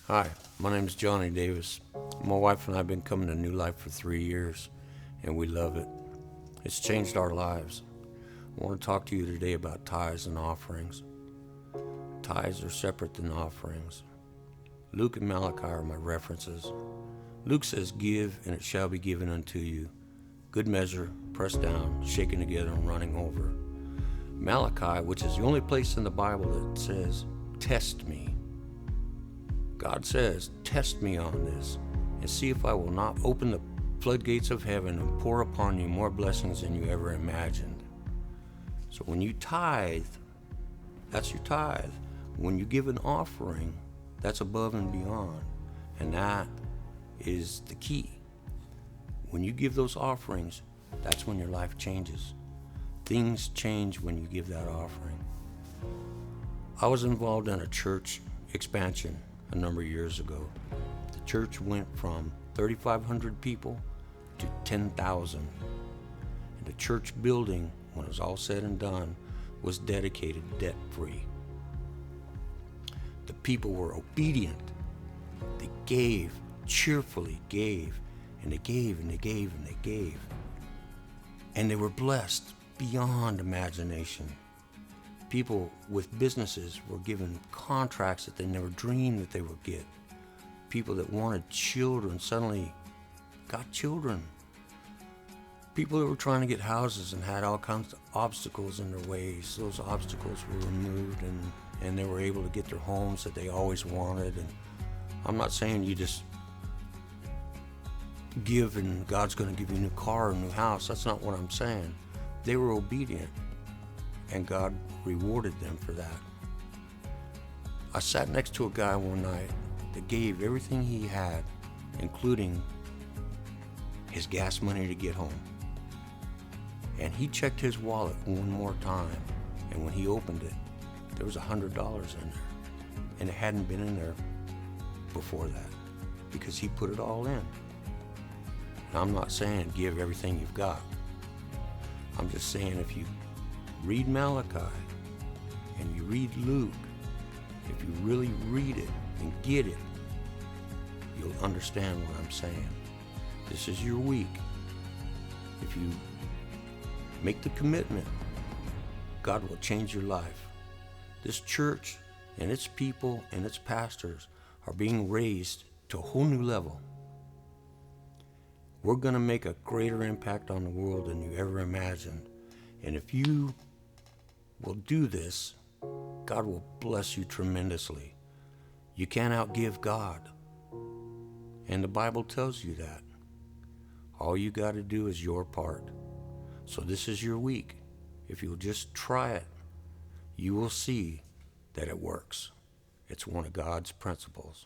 Hi, my name is Johnny Davis. My wife and I have been coming to New Life for 3 years, and we love it. It's changed our lives. I want to talk to you today about tithes and offerings. Tithes are separate than offerings. Luke and Malachi are my references. Luke says, "Give, and it shall be given unto you. Good measure, pressed down, shaken together, and running over." Malachi, which is the only place in the Bible that says, "Test me." God says, "Test me on this, and see if I will not open the floodgates of heaven and pour upon you more blessings than you ever imagined." So when you tithe, that's your tithe. When you give an offering, that's above and beyond. And that is the key. When you give those offerings, that's when your life changes. Things change when you give that offering. I was involved in a church expansion a number of years ago. The church went from 3,500 people to 10,000. And the church building, when it was all said and done, was dedicated debt-free. The people were obedient. They gave, cheerfully gave, and they gave, and they gave, and they gave. And they were blessed beyond imagination. People with businesses were given contracts that they never dreamed that they would get. People that wanted children suddenly got children. People that were trying to get houses and had all kinds of obstacles in their ways, those obstacles were removed, and they were able to get their homes that they always wanted. And I'm not saying you just give and God's going to give you a new car or a new house. That's not what I'm saying. They were obedient, and God rewarded them for that. I sat next to a guy one night that gave everything he had, including his gas money to get home. And he checked his wallet one more time, and when he opened it, there was $100 in there. And it hadn't been in there before that, because he put it all in. And I'm not saying give everything you've got. I'm just saying if you read Malachi and you read Luke, if you really read it and get it, you'll understand what I'm saying. This is your week. If you make the commitment, God will change your life. This church and its people and its pastors are being raised to a whole new level. We're going to make a greater impact on the world than you ever imagined. And if you will do this, God will bless you tremendously. You can't outgive God. And the Bible tells you that. All you got to do is your part. So this is your week. If you'll just try it, you will see that it works. It's one of God's principles.